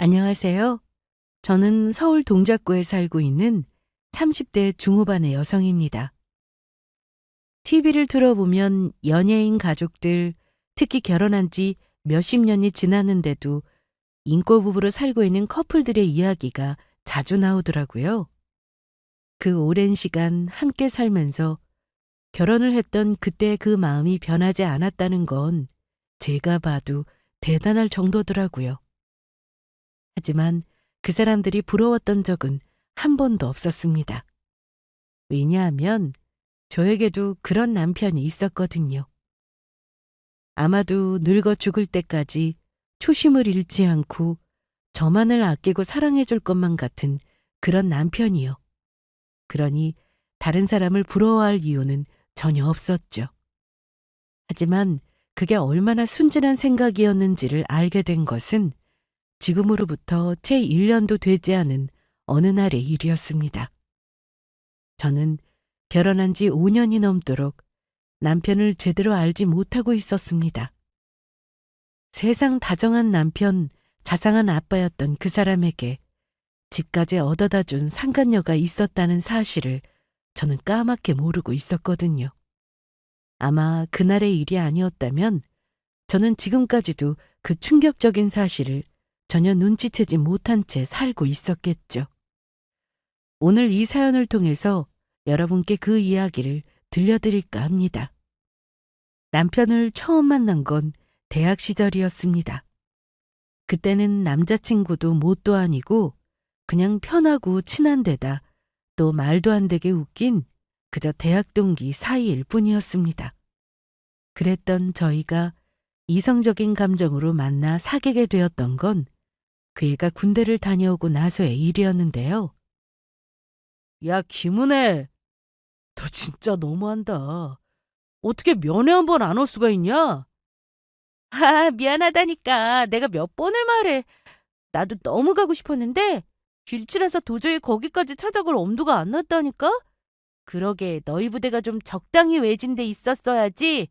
안녕하세요. 저는 서울 동작구에 살고 있는 30대 중후반의 여성입니다. TV를 틀어보면 연예인 가족들, 특히 결혼한 지 몇십 년이 지났는데도 인꼬 부부로 살고 있는 커플들의 이야기가 자주 나오더라고요. 그 오랜 시간 함께 살면서 결혼을 했던 그때 그 마음이 변하지 않았다는 건 제가 봐도 대단할 정도더라고요. 하지만 그 사람들이 부러웠던 적은 한 번도 없었습니다. 왜냐하면 저에게도 그런 남편이 있었거든요. 아마도 늙어 죽을 때까지 초심을 잃지 않고 저만을 아끼고 사랑해 줄 것만 같은 그런 남편이요. 그러니 다른 사람을 부러워할 이유는 전혀 없었죠. 하지만 그게 얼마나 순진한 생각이었는지를 알게 된 것은 지금으로부터 채 1년도 되지 않은 어느 날의 일이었습니다. 저는 결혼한 지 5년이 넘도록 남편을 제대로 알지 못하고 있었습니다. 세상 다정한 남편, 자상한 아빠였던 그 사람에게 집까지 얻어다 준 상간녀가 있었다는 사실을 저는 까맣게 모르고 있었거든요. 아마 그날의 일이 아니었다면 저는 지금까지도 그 충격적인 사실을 전혀 눈치채지 못한 채 살고 있었겠죠. 오늘 이 사연을 통해서 여러분께 그 이야기를 들려드릴까 합니다. 남편을 처음 만난 건 대학 시절이었습니다. 그때는 남자친구도 뭣도 아니고 그냥 편하고 친한 데다 또 말도 안 되게 웃긴 그저 대학 동기 사이일 뿐이었습니다. 그랬던 저희가 이성적인 감정으로 만나 사귀게 되었던 건 그 애가 군대를 다녀오고 나서의 일이었는데요. 야, 김은혜, 너 진짜 너무한다. 어떻게 면회 한 번 안 올 수가 있냐? 아, 미안하다니까. 내가 몇 번을 말해. 나도 너무 가고 싶었는데 길치라서 도저히 거기까지 찾아갈 엄두가 안 났다니까? 그러게 너희 부대가 좀 적당히 외진데 있었어야지.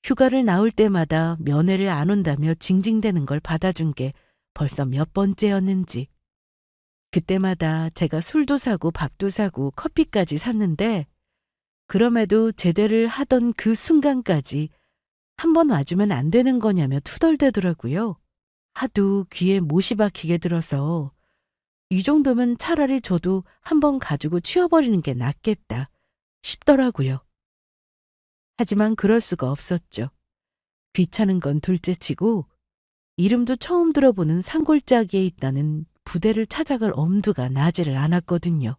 휴가를 나올 때마다 면회를 안 온다며 징징대는 걸 받아준 게 벌써 몇 번째였는지. 그때마다 제가 술도 사고 밥도 사고 커피까지 샀는데 그럼에도 제대를 하던 그 순간까지 한 번 와주면 안 되는 거냐며 투덜대더라고요. 하도 귀에 못이 박히게 들어서 이 정도면 차라리 저도 한 번 가지고 치워버리는 게 낫겠다 싶더라고요. 하지만 그럴 수가 없었죠. 귀찮은 건 둘째치고 이름도 처음 들어보는 산골짜기에 있다는 부대를 찾아갈 엄두가 나지를 않았거든요.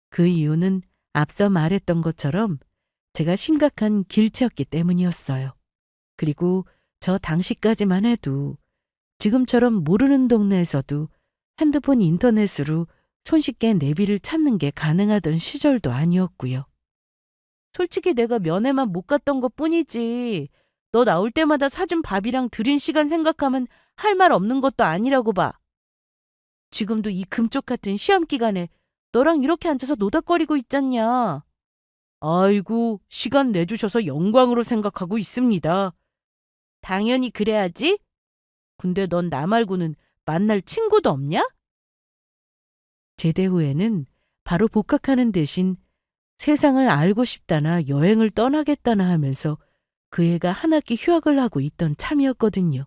그 이유는 앞서 말했던 것처럼 제가 심각한 길치였기 때문이었어요. 그리고 저 당시까지만 해도 지금처럼 모르는 동네에서도 핸드폰 인터넷으로 손쉽게 내비를 찾는 게 가능하던 시절도 아니었고요. 솔직히 내가 면회만 못 갔던 것뿐이지. 너 나올 때마다 사준 밥이랑 들인 시간 생각하면 할 말 없는 것도 아니라고 봐. 지금도 이 금쪽 같은 시험 기간에 너랑 이렇게 앉아서 노닥거리고 있잖냐. 아이고, 시간 내주셔서 영광으로 생각하고 있습니다. 당연히 그래야지. 근데 넌 나 말고는 만날 친구도 없냐? 제대 후에는 바로 복학하는 대신 세상을 알고 싶다나 여행을 떠나겠다나 하면서 그 애가 한 학기 휴학을 하고 있던 참이었거든요.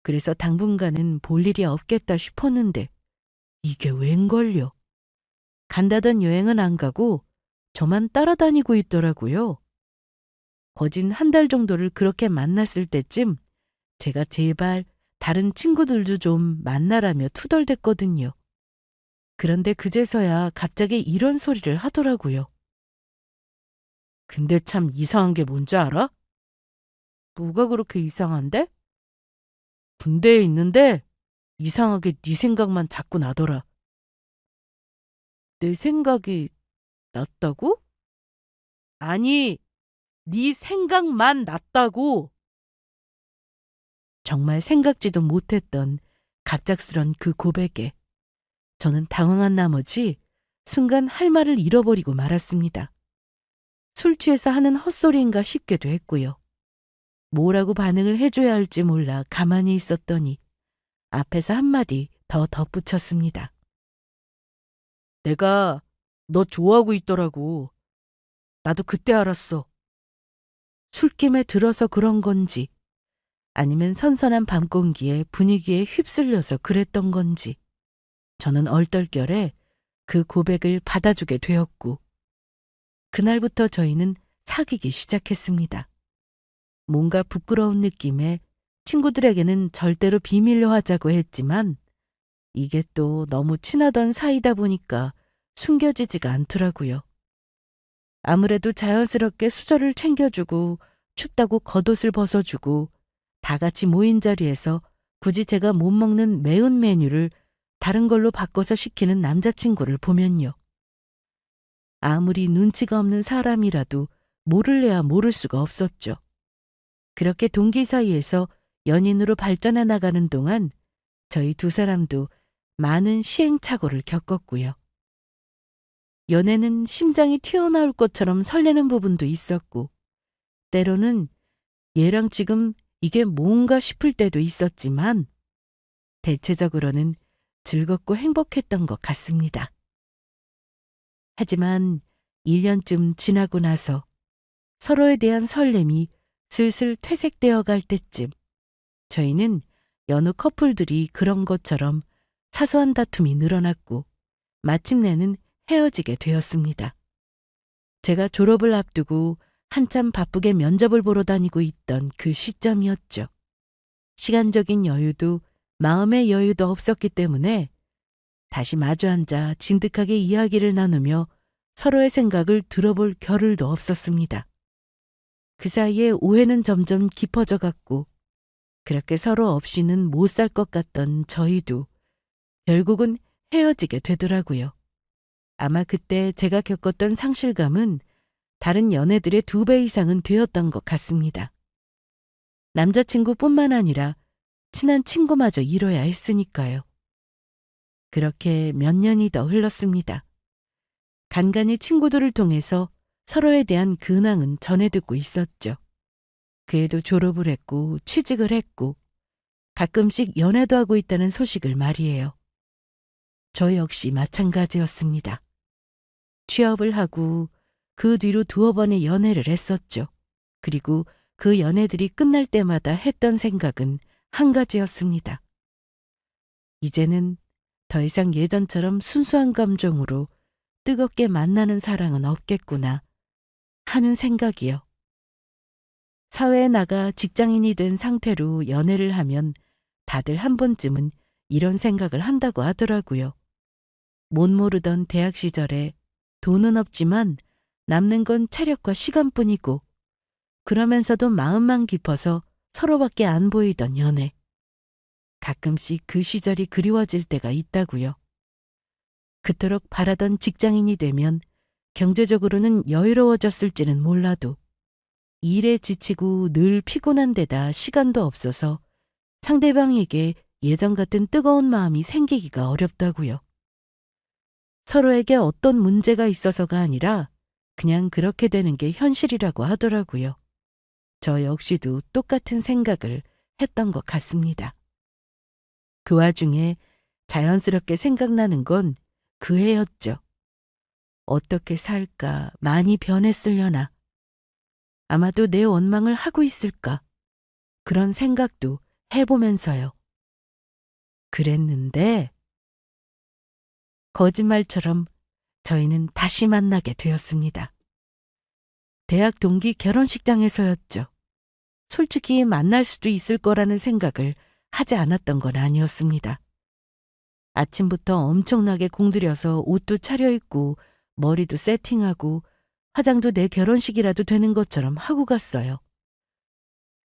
그래서 당분간은 볼 일이 없겠다 싶었는데 이게 웬걸요. 간다던 여행은 안 가고 저만 따라다니고 있더라고요. 거진 한 달 정도를 그렇게 만났을 때쯤 제가 제발 다른 친구들도 좀 만나라며 투덜댔거든요. 그런데 그제서야 갑자기 이런 소리를 하더라고요. 근데 참 이상한 게 뭔지 알아? 뭐가 그렇게 이상한데? 군대에 있는데 이상하게 네 생각만 자꾸 나더라. 내 생각이 났다고? 아니, 네 생각만 났다고. 정말 생각지도 못했던 갑작스런 그 고백에 저는 당황한 나머지 순간 할 말을 잃어버리고 말았습니다. 술 취해서 하는 헛소리인가 싶기도 했고요. 뭐라고 반응을 해줘야 할지 몰라 가만히 있었더니 앞에서 한마디 더 덧붙였습니다. 내가 너 좋아하고 있더라고. 나도 그때 알았어. 술김에 들어서 그런 건지 아니면 선선한 밤 공기에 분위기에 휩쓸려서 그랬던 건지 저는 얼떨결에 그 고백을 받아주게 되었고 그날부터 저희는 사귀기 시작했습니다. 뭔가 부끄러운 느낌에 친구들에게는 절대로 비밀로 하자고 했지만 이게 또 너무 친하던 사이다 보니까 숨겨지지가 않더라고요. 아무래도 자연스럽게 수저를 챙겨주고 춥다고 겉옷을 벗어주고 다 같이 모인 자리에서 굳이 제가 못 먹는 매운 메뉴를 다른 걸로 바꿔서 시키는 남자친구를 보면요. 아무리 눈치가 없는 사람이라도 모를래야 모를 수가 없었죠. 그렇게 동기 사이에서 연인으로 발전해 나가는 동안 저희 두 사람도 많은 시행착오를 겪었고요. 연애는 심장이 튀어나올 것처럼 설레는 부분도 있었고 때로는 얘랑 지금 이게 뭔가 싶을 때도 있었지만 대체적으로는 즐겁고 행복했던 것 같습니다. 하지만 1년쯤 지나고 나서 서로에 대한 설렘이 슬슬 퇴색되어 갈 때쯤 저희는 여느 커플들이 그런 것처럼 사소한 다툼이 늘어났고 마침내는 헤어지게 되었습니다. 제가 졸업을 앞두고 한참 바쁘게 면접을 보러 다니고 있던 그 시점이었죠. 시간적인 여유도 마음의 여유도 없었기 때문에 다시 마주 앉아 진득하게 이야기를 나누며 서로의 생각을 들어볼 겨를도 없었습니다. 그 사이에 오해는 점점 깊어져 갔고 그렇게 서로 없이는 못 살 것 같던 저희도 결국은 헤어지게 되더라고요. 아마 그때 제가 겪었던 상실감은 다른 연애들의 2배 이상은 되었던 것 같습니다. 남자친구뿐만 아니라 친한 친구마저 잃어야 했으니까요. 그렇게 몇 년이 더 흘렀습니다. 간간히 친구들을 통해서 서로에 대한 근황은 전해 듣고 있었죠. 그애도 졸업을 했고 취직을 했고 가끔씩 연애도 하고 있다는 소식을 말이에요. 저 역시 마찬가지였습니다. 취업을 하고 그 뒤로 2번의 연애를 했었죠. 그리고 그 연애들이 끝날 때마다 했던 생각은 한 가지였습니다. 이제는 더 이상 예전처럼 순수한 감정으로 뜨겁게 만나는 사랑은 없겠구나 하는 생각이요. 사회에 나가 직장인이 된 상태로 연애를 하면 다들 한 번쯤은 이런 생각을 한다고 하더라고요. 못 모르던 대학 시절에 돈은 없지만 남는 건 체력과 시간뿐이고 그러면서도 마음만 깊어서 서로밖에 안 보이던 연애. 가끔씩 그 시절이 그리워질 때가 있다고요. 그토록 바라던 직장인이 되면 경제적으로는 여유로워졌을지는 몰라도 일에 지치고 늘 피곤한 데다 시간도 없어서 상대방에게 예전 같은 뜨거운 마음이 생기기가 어렵다고요. 서로에게 어떤 문제가 있어서가 아니라 그냥 그렇게 되는 게 현실이라고 하더라고요. 저 역시도 똑같은 생각을 했던 것 같습니다. 그 와중에 자연스럽게 생각나는 건 그 해였죠. 어떻게 살까 많이 변했으려나. 아마도 내 원망을 하고 있을까. 그런 생각도 해보면서요. 그랬는데 거짓말처럼 저희는 다시 만나게 되었습니다. 대학 동기 결혼식장에서였죠. 솔직히 만날 수도 있을 거라는 생각을 하지 않았던 건 아니었습니다. 아침부터 엄청나게 공들여서 옷도 차려입고 머리도 세팅하고 화장도 내 결혼식이라도 되는 것처럼 하고 갔어요.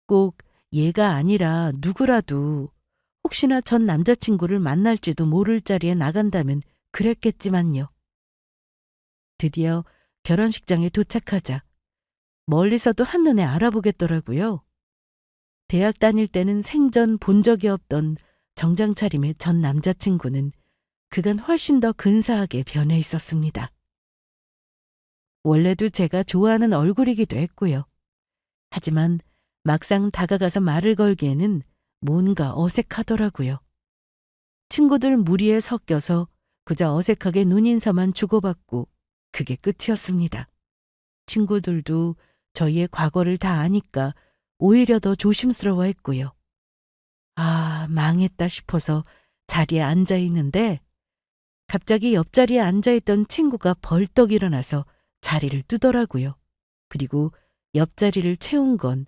꼭 얘가 아니라 누구라도 혹시나 전 남자친구를 만날지도 모를 자리에 나간다면 그랬겠지만요. 드디어 결혼식장에 도착하자 멀리서도 한눈에 알아보겠더라고요. 대학 다닐 때는 생전 본 적이 없던 정장 차림의 전 남자친구는 그간 훨씬 더 근사하게 변해 있었습니다. 원래도 제가 좋아하는 얼굴이기도 했고요. 하지만 막상 다가가서 말을 걸기에는 뭔가 어색하더라고요. 친구들 무리에 섞여서 그저 어색하게 눈인사만 주고받고 그게 끝이었습니다. 친구들도 저희의 과거를 다 아니까 오히려 더 조심스러워했고요. 아, 망했다 싶어서 자리에 앉아 있는데 갑자기 옆자리에 앉아있던 친구가 벌떡 일어나서 자리를 뜨더라고요. 그리고 옆자리를 채운 건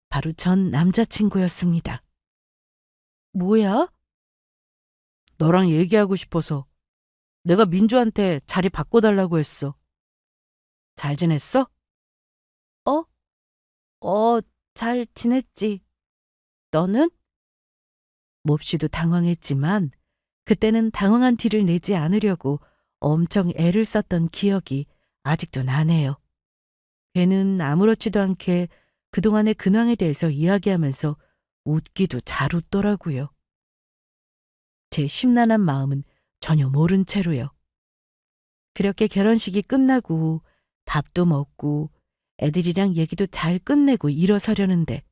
바로 전 남자친구였습니다. 뭐야? 너랑 얘기하고 싶어서. 내가 민주한테 자리 바꿔달라고 했어. 잘 지냈어? 어? 잘 지냈지. 너는? 몹시도 당황했지만 그때는 당황한 티를 내지 않으려고 엄청 애를 썼던 기억이 아직도 나네요. 걔는 아무렇지도 않게 그동안의 근황에 대해서 이야기하면서 웃기도 잘 웃더라고요. 제 심란한 마음은 전혀 모른 채로요. 그렇게 결혼식이 끝나고 밥도 먹고 애들이랑 얘기도 잘 끝내고 일어서려는데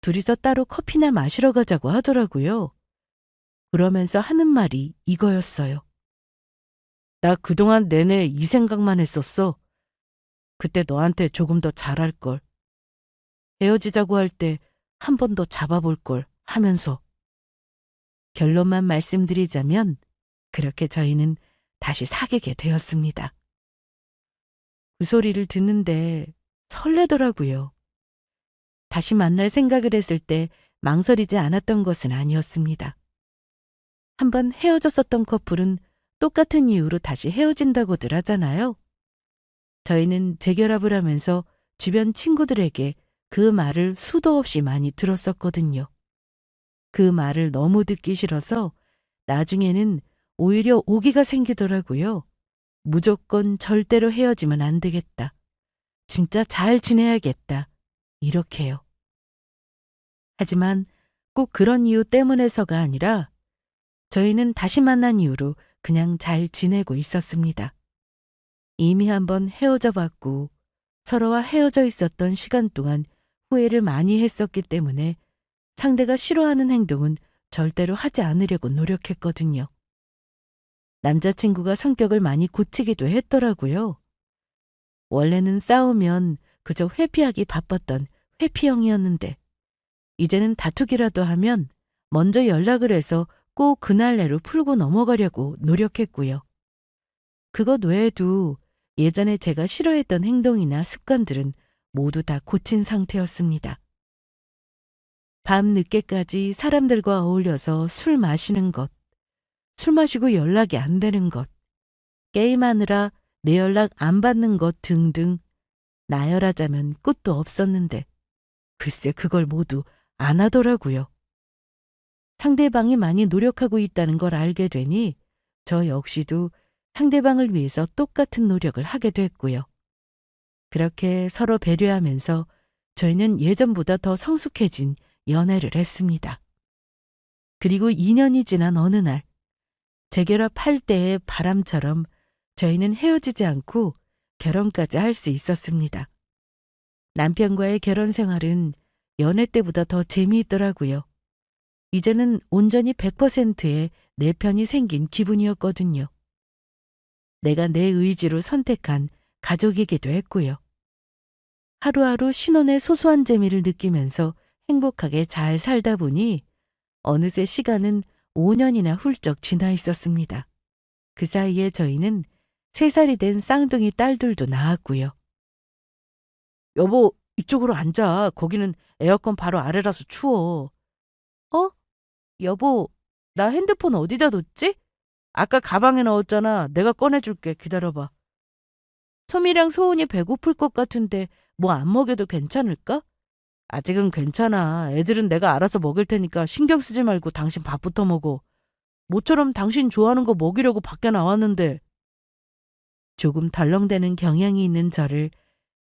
둘이서 따로 커피나 마시러 가자고 하더라고요. 그러면서 하는 말이 이거였어요. 나 그동안 내내 이 생각만 했었어. 그때 너한테 조금 더 잘할걸. 헤어지자고 할 때 한 번 더 잡아볼걸 하면서. 결론만 말씀드리자면 그렇게 저희는 다시 사귀게 되었습니다. 그 소리를 듣는데 설레더라고요. 다시 만날 생각을 했을 때 망설이지 않았던 것은 아니었습니다. 한번 헤어졌었던 커플은 똑같은 이유로 다시 헤어진다고들 하잖아요. 저희는 재결합을 하면서 주변 친구들에게 그 말을 수도 없이 많이 들었었거든요. 그 말을 너무 듣기 싫어서 나중에는 오히려 오기가 생기더라고요. 무조건 절대로 헤어지면 안 되겠다. 진짜 잘 지내야겠다. 이렇게요. 하지만 꼭 그런 이유 때문에서가 아니라 저희는 다시 만난 이후로 그냥 잘 지내고 있었습니다. 이미 한번 헤어져 봤고 서로와 헤어져 있었던 시간 동안 후회를 많이 했었기 때문에 상대가 싫어하는 행동은 절대로 하지 않으려고 노력했거든요. 남자친구가 성격을 많이 고치기도 했더라고요. 원래는 싸우면 그저 회피하기 바빴던 회피형이었는데 이제는 다투기라도 하면 먼저 연락을 해서 꼭 그날 내로 풀고 넘어가려고 노력했고요. 그것 외에도 예전에 제가 싫어했던 행동이나 습관들은 모두 다 고친 상태였습니다. 밤 늦게까지 사람들과 어울려서 술 마시는 것, 술 마시고 연락이 안 되는 것, 게임하느라 내 연락 안 받는 것 등등 나열하자면 끝도 없었는데 글쎄 그걸 모두 안 하더라고요. 상대방이 많이 노력하고 있다는 걸 알게 되니 저 역시도 상대방을 위해서 똑같은 노력을 하게 됐고요. 그렇게 서로 배려하면서 저희는 예전보다 더 성숙해진 연애를 했습니다. 그리고 2년이 지난 어느 날 재결합할 때의 바람처럼 저희는 헤어지지 않고 결혼까지 할 수 있었습니다. 남편과의 결혼 생활은 연애 때보다 더 재미있더라고요. 이제는 온전히 100%의 내 편이 생긴 기분이었거든요. 내가 내 의지로 선택한 가족이기도 했고요. 하루하루 신혼의 소소한 재미를 느끼면서 행복하게 잘 살다 보니 어느새 시간은 5년이나 훌쩍 지나 있었습니다. 그 사이에 저희는 3살이 된 쌍둥이 딸들도 낳았고요. 여보, 이쪽으로 앉아. 거기는 에어컨 바로 아래라서 추워. 어? 여보, 나 핸드폰 어디다 뒀지? 아까 가방에 넣었잖아. 내가 꺼내줄게. 기다려봐. 소미랑 소은이 배고플 것 같은데 뭐 안 먹여도 괜찮을까? 아직은 괜찮아. 애들은 내가 알아서 먹일 테니까 신경 쓰지 말고 당신 밥부터 먹어. 모처럼 당신 좋아하는 거 먹이려고 밖에 나왔는데. 조금 덜렁대는 경향이 있는 저를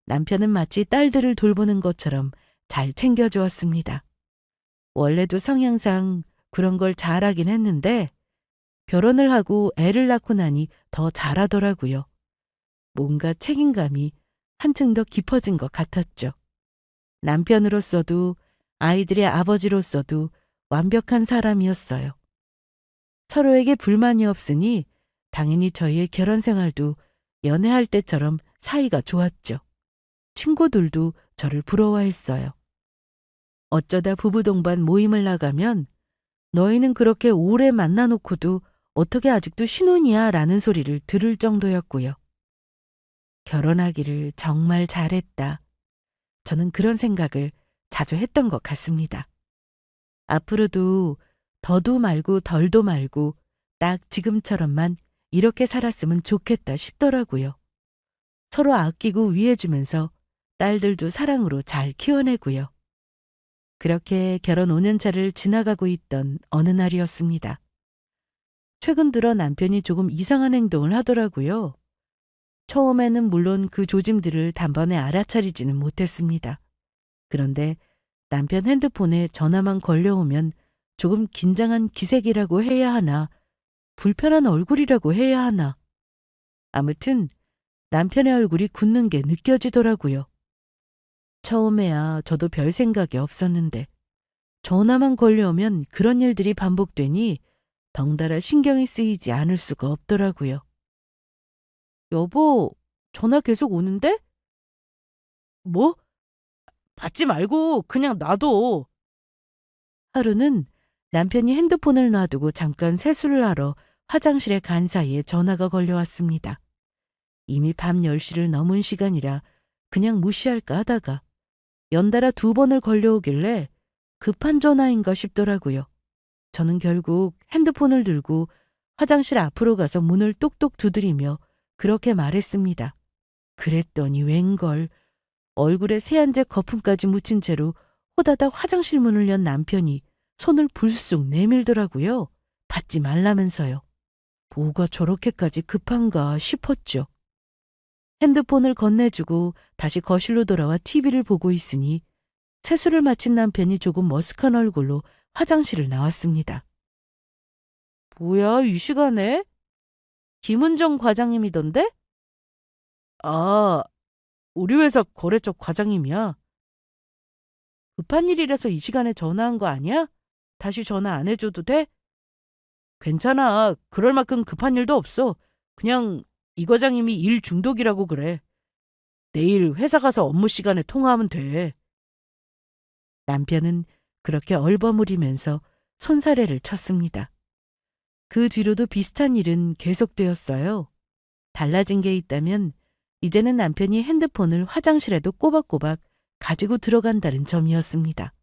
남편은 마치 딸들을 돌보는 것처럼 잘 챙겨주었습니다. 원래도 성향상 그런 걸 잘하긴 했는데 결혼을 하고 애를 낳고 나니 더 잘하더라고요. 뭔가 책임감이 한층 더 깊어진 것 같았죠. 남편으로서도 아이들의 아버지로서도 완벽한 사람이었어요. 서로에게 불만이 없으니 당연히 저희의 결혼 생활도 연애할 때처럼 사이가 좋았죠. 친구들도 저를 부러워했어요. 어쩌다 부부 동반 모임을 나가면 너희는 그렇게 오래 만나놓고도 어떻게 아직도 신혼이야 라는 소리를 들을 정도였고요. 결혼하기를 정말 잘했다. 저는 그런 생각을 자주 했던 것 같습니다. 앞으로도 더도 말고 덜도 말고 딱 지금처럼만 이렇게 살았으면 좋겠다 싶더라고요. 서로 아끼고 위해주면서 딸들도 사랑으로 잘 키워내고요. 그렇게 결혼 5년 차를 지나가고 있던 어느 날이었습니다. 최근 들어 남편이 조금 이상한 행동을 하더라고요. 처음에는 물론 그 조짐들을 단번에 알아차리지는 못했습니다. 그런데 남편 핸드폰에 전화만 걸려오면 조금 긴장한 기색이라고 해야 하나, 불편한 얼굴이라고 해야 하나. 아무튼 남편의 얼굴이 굳는 게 느껴지더라고요. 처음에야 저도 별 생각이 없었는데 전화만 걸려오면 그런 일들이 반복되니 덩달아 신경이 쓰이지 않을 수가 없더라고요. 여보, 전화 계속 오는데? 뭐? 받지 말고 그냥 놔둬. 하루는 남편이 핸드폰을 놔두고 잠깐 세수를 하러 화장실에 간 사이에 전화가 걸려왔습니다. 이미 밤 10시를 넘은 시간이라 그냥 무시할까 하다가 연달아 2번을 걸려오길래 급한 전화인가 싶더라고요. 저는 결국 핸드폰을 들고 화장실 앞으로 가서 문을 똑똑 두드리며 그렇게 말했습니다. 그랬더니 웬걸 얼굴에 세안제 거품까지 묻힌 채로 호다닥 화장실 문을 연 남편이 손을 불쑥 내밀더라고요. 받지 말라면서요. 뭐가 저렇게까지 급한가 싶었죠. 핸드폰을 건네주고 다시 거실로 돌아와 TV를 보고 있으니 세수를 마친 남편이 조금 머쓱한 얼굴로 화장실을 나왔습니다. 뭐야, 이 시간에? 김은정 과장님이던데? 아, 우리 회사 거래처 과장님이야. 급한 일이라서 이 시간에 전화한 거 아니야? 다시 전화 안 해줘도 돼? 괜찮아. 그럴 만큼 급한 일도 없어. 그냥 이 과장님이 일 중독이라고 그래. 내일 회사 가서 업무 시간에 통화하면 돼. 남편은 그렇게 얼버무리면서 손사래를 쳤습니다. 그 뒤로도 비슷한 일은 계속되었어요. 달라진 게 있다면 이제는 남편이 핸드폰을 화장실에도 꼬박꼬박 가지고 들어간다는 점이었습니다.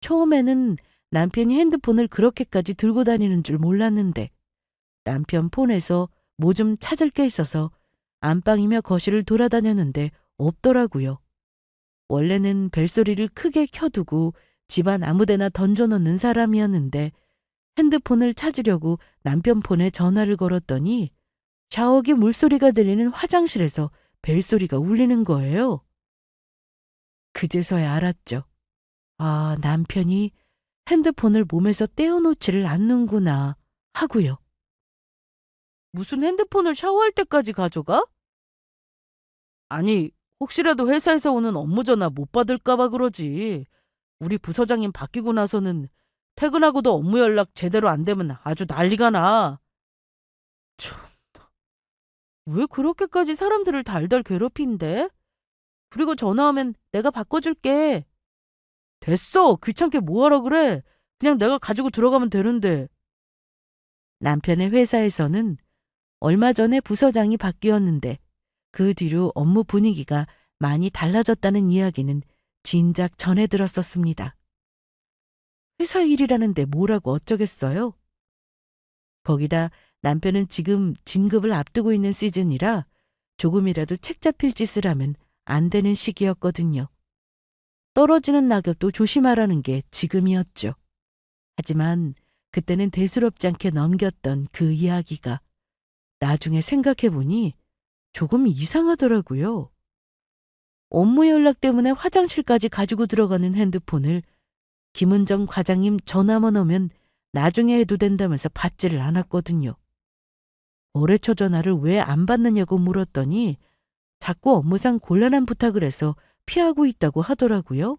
처음에는 남편이 핸드폰을 그렇게까지 들고 다니는 줄 몰랐는데 남편 폰에서 뭐 좀 찾을 게 있어서 안방이며 거실을 돌아다녔는데 없더라고요. 원래는 벨소리를 크게 켜두고 집안 아무데나 던져놓는 사람이었는데 핸드폰을 찾으려고 남편 폰에 전화를 걸었더니 샤워기 물소리가 들리는 화장실에서 벨소리가 울리는 거예요. 그제서야 알았죠. 아, 남편이 핸드폰을 몸에서 떼어놓지를 않는구나 하고요. 무슨 핸드폰을 샤워할 때까지 가져가? 아니, 혹시라도 회사에서 오는 업무 전화 못 받을까 봐 그러지. 우리 부서장님 바뀌고 나서는 퇴근하고도 업무 연락 제대로 안 되면 아주 난리가 나. 참, 왜 그렇게까지 사람들을 달달 괴롭힌대? 그리고 전화하면 내가 바꿔줄게. 됐어. 귀찮게 뭐하러 그래. 그냥 내가 가지고 들어가면 되는데. 남편의 회사에서는 얼마 전에 부서장이 바뀌었는데 그 뒤로 업무 분위기가 많이 달라졌다는 이야기는 진작 전해 들었었습니다. 회사 일이라는데 뭐라고 어쩌겠어요? 거기다 남편은 지금 진급을 앞두고 있는 시즌이라 조금이라도 책 잡힐 짓을 하면 안 되는 시기였거든요. 떨어지는 낙엽도 조심하라는 게 지금이었죠. 하지만 그때는 대수롭지 않게 넘겼던 그 이야기가 나중에 생각해보니 조금 이상하더라고요. 업무 연락 때문에 화장실까지 가지고 들어가는 핸드폰을 김은정 과장님 전화만 오면 나중에 해도 된다면서 받지를 않았거든요. 거래처 전화를 왜 안 받느냐고 물었더니 자꾸 업무상 곤란한 부탁을 해서 피하고 있다고 하더라고요.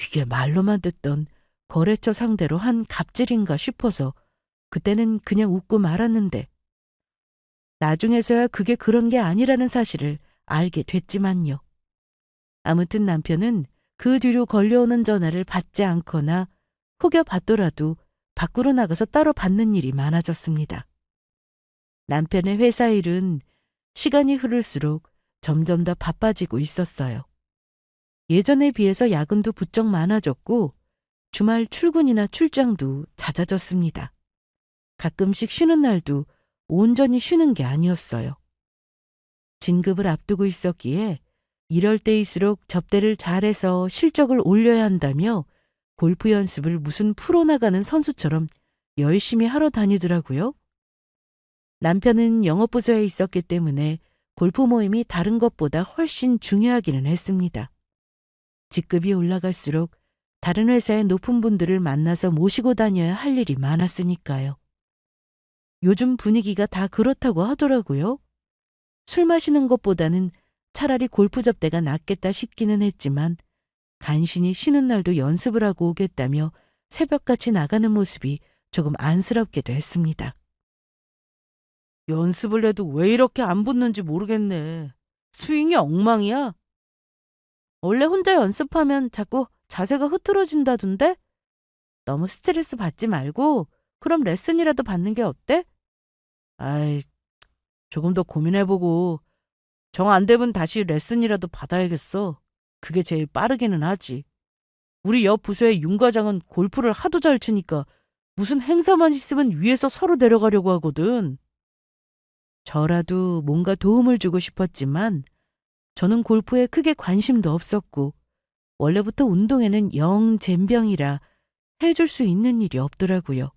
이게 말로만 듣던 거래처 상대로 한 갑질인가 싶어서 그때는 그냥 웃고 말았는데 나중에서야 그게 그런 게 아니라는 사실을 알게 됐지만요. 아무튼 남편은 그 뒤로 걸려오는 전화를 받지 않거나 혹여 받더라도 밖으로 나가서 따로 받는 일이 많아졌습니다. 남편의 회사 일은 시간이 흐를수록 점점 더 바빠지고 있었어요. 예전에 비해서 야근도 부쩍 많아졌고 주말 출근이나 출장도 잦아졌습니다. 가끔씩 쉬는 날도 온전히 쉬는 게 아니었어요. 진급을 앞두고 있었기에 이럴 때일수록 접대를 잘해서 실적을 올려야 한다며 골프 연습을 무슨 프로 나가는 선수처럼 열심히 하러 다니더라고요. 남편은 영업부서에 있었기 때문에 골프 모임이 다른 것보다 훨씬 중요하기는 했습니다. 직급이 올라갈수록 다른 회사의 높은 분들을 만나서 모시고 다녀야 할 일이 많았으니까요. 요즘 분위기가 다 그렇다고 하더라고요. 술 마시는 것보다는 차라리 골프 접대가 낫겠다 싶기는 했지만 간신히 쉬는 날도 연습을 하고 오겠다며 새벽같이 나가는 모습이 조금 안쓰럽기도 했습니다. 연습을 해도 왜 이렇게 안 붙는지 모르겠네. 스윙이 엉망이야. 원래 혼자 연습하면 자꾸 자세가 흐트러진다던데? 너무 스트레스 받지 말고 그럼 레슨이라도 받는 게 어때? 아이, 조금 더 고민해보고 정 안 되면 다시 레슨이라도 받아야겠어. 그게 제일 빠르기는 하지. 우리 옆 부서의 윤 과장은 골프를 하도 잘 치니까 무슨 행사만 있으면 위에서 서로 데려가려고 하거든. 저라도 뭔가 도움을 주고 싶었지만 저는 골프에 크게 관심도 없었고 원래부터 운동에는 영 젬병이라 해줄 수 있는 일이 없더라고요.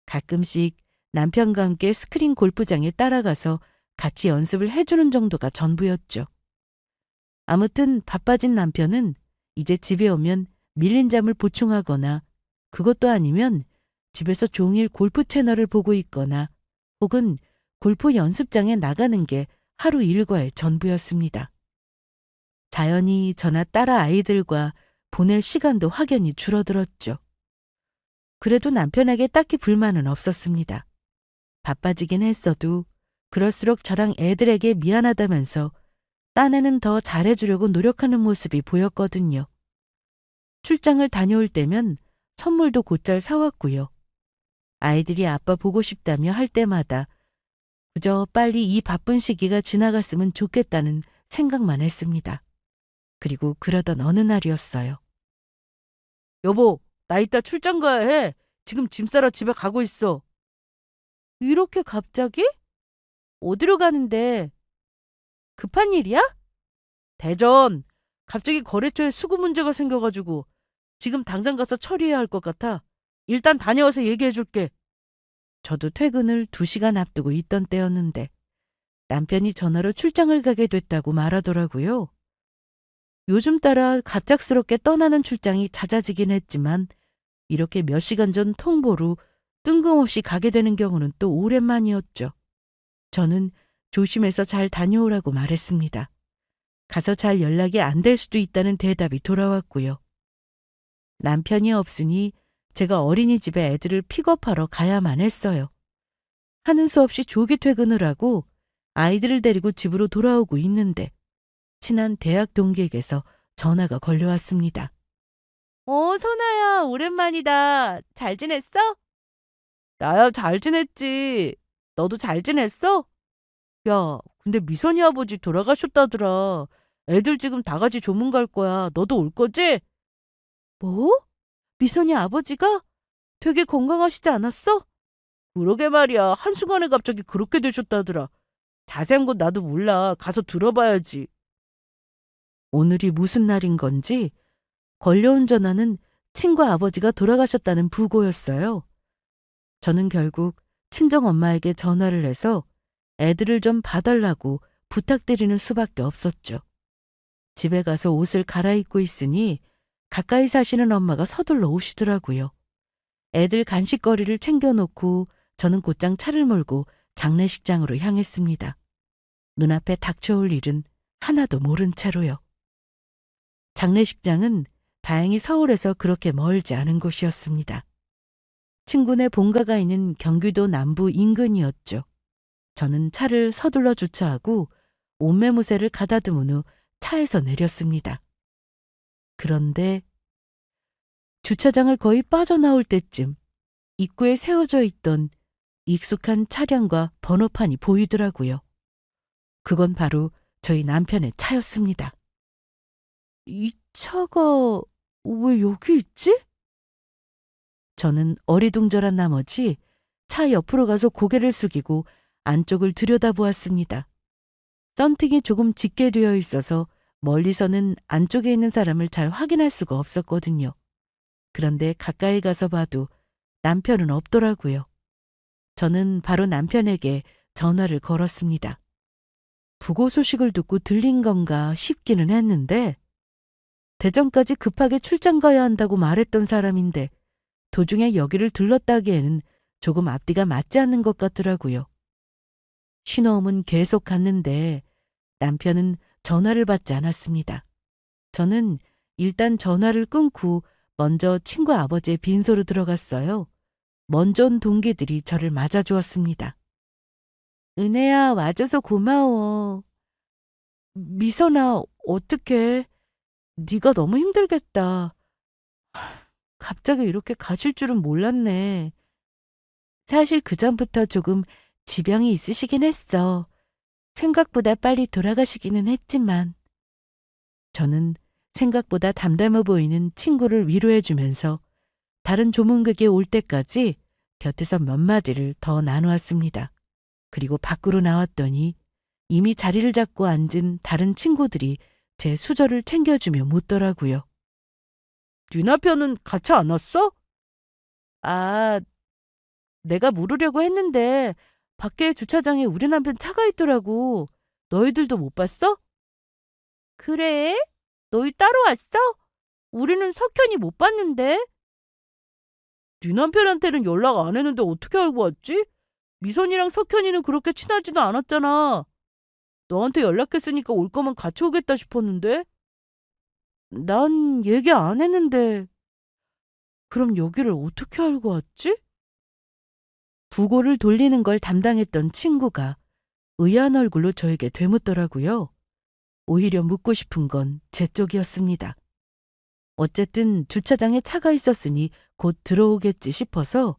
가끔씩 남편과 함께 스크린 골프장에 따라가서 같이 연습을 해주는 정도가 전부였죠. 아무튼 바빠진 남편은 이제 집에 오면 밀린 잠을 보충하거나 그것도 아니면 집에서 종일 골프 채널을 보고 있거나 혹은 골프 연습장에 나가는 게 하루 일과의 전부였습니다. 자연히 저나 딸아 아이들과 보낼 시간도 확연히 줄어들었죠. 그래도 남편에게 딱히 불만은 없었습니다. 바빠지긴 했어도 그럴수록 저랑 애들에게 미안하다면서 딴에는 더 잘해주려고 노력하는 모습이 보였거든요. 출장을 다녀올 때면 선물도 곧잘 사왔고요. 아이들이 아빠 보고 싶다며 할 때마다 그저 빨리 이 바쁜 시기가 지나갔으면 좋겠다는 생각만 했습니다. 그리고 그러던 어느 날이었어요. 여보, 나 이따 출장 가야 해. 지금 짐 싸러 집에 가고 있어. 이렇게 갑자기? 어디로 가는데? 급한 일이야? 대전. 갑자기 거래처에 수구 문제가 생겨가지고 지금 당장 가서 처리해야 할 것 같아. 일단 다녀와서 얘기해 줄게. 저도 퇴근을 2시간 앞두고 있던 때였는데 남편이 전화로 출장을 가게 됐다고 말하더라고요. 요즘 따라 갑작스럽게 떠나는 출장이 잦아지긴 했지만 이렇게 몇 시간 전 통보로 뜬금없이 가게 되는 경우는 또 오랜만이었죠. 저는 조심해서 잘 다녀오라고 말했습니다. 가서 잘 연락이 안 될 수도 있다는 대답이 돌아왔고요. 남편이 없으니 제가 어린이집에 애들을 픽업하러 가야만 했어요. 하는 수 없이 조기 퇴근을 하고 아이들을 데리고 집으로 돌아오고 있는데 친한 대학 동기에게서 전화가 걸려왔습니다. 선아야, 오랜만이다. 잘 지냈어? 나야 잘 지냈지. 너도 잘 지냈어? 야, 근데 미선이 아버지 돌아가셨다더라. 애들 지금 다 같이 조문 갈 거야. 너도 올 거지? 뭐? 미선이 아버지가? 되게 건강하시지 않았어? 그러게 말이야. 한순간에 갑자기 그렇게 되셨다더라. 자세한 건 나도 몰라. 가서 들어봐야지. 오늘이 무슨 날인 건지 걸려온 전화는 친구 아버지가 돌아가셨다는 부고였어요. 저는 결국 친정엄마에게 전화를 해서 애들을 좀 봐달라고 부탁드리는 수밖에 없었죠. 집에 가서 옷을 갈아입고 있으니 가까이 사시는 엄마가 서둘러 오시더라고요. 애들 간식거리를 챙겨놓고 저는 곧장 차를 몰고 장례식장으로 향했습니다. 눈앞에 닥쳐올 일은 하나도 모른 채로요. 장례식장은 다행히 서울에서 그렇게 멀지 않은 곳이었습니다. 친구네 본가가 있는 경기도 남부 인근이었죠. 저는 차를 서둘러 주차하고 옷매무새를 가다듬은 후 차에서 내렸습니다. 그런데 주차장을 거의 빠져나올 때쯤 입구에 세워져 있던 익숙한 차량과 번호판이 보이더라고요. 그건 바로 저희 남편의 차였습니다. 이 차가 왜 여기 있지? 저는 어리둥절한 나머지 차 옆으로 가서 고개를 숙이고 안쪽을 들여다보았습니다. 썬팅이 조금 짙게 되어 있어서 멀리서는 안쪽에 있는 사람을 잘 확인할 수가 없었거든요. 그런데 가까이 가서 봐도 남편은 없더라고요. 저는 바로 남편에게 전화를 걸었습니다. 부고 소식을 듣고 들린 건가 싶기는 했는데 대전까지 급하게 출장 가야 한다고 말했던 사람인데 도중에 여기를 들렀다기에는 조금 앞뒤가 맞지 않는 것 같더라고요. 신호음은 계속 갔는데 남편은 전화를 받지 않았습니다. 저는 일단 전화를 끊고 먼저 친구 아버지의 빈소로 들어갔어요. 먼저 온 동기들이 저를 맞아주었습니다. 은혜야, 와줘서 고마워. 미선아, 어떡해. 네가 너무 힘들겠다. 갑자기 이렇게 가실 줄은 몰랐네. 사실 그전부터 조금 지병이 있으시긴 했어. 생각보다 빨리 돌아가시기는 했지만. 저는 생각보다 담담해 보이는 친구를 위로해주면서 다른 조문객이 올 때까지 곁에서 몇 마디를 더 나누었습니다. 그리고 밖으로 나왔더니 이미 자리를 잡고 앉은 다른 친구들이 제 수저를 챙겨주며 묻더라고요. 네 남편은 같이 안 왔어? 아, 내가 물으려고 했는데 밖에 주차장에 우리 남편 차가 있더라고. 너희들도 못 봤어? 그래? 너희 따로 왔어? 우리는 석현이 못 봤는데. 네 남편한테는 연락 안 했는데 어떻게 알고 왔지? 미선이랑 석현이는 그렇게 친하지도 않았잖아. 너한테 연락했으니까 올 거면 같이 오겠다 싶었는데. 난 얘기 안 했는데. 그럼 여기를 어떻게 알고 왔지? 부고를 돌리는 걸 담당했던 친구가 의아한 얼굴로 저에게 되묻더라고요. 오히려 묻고 싶은 건 제 쪽이었습니다. 어쨌든 주차장에 차가 있었으니 곧 들어오겠지 싶어서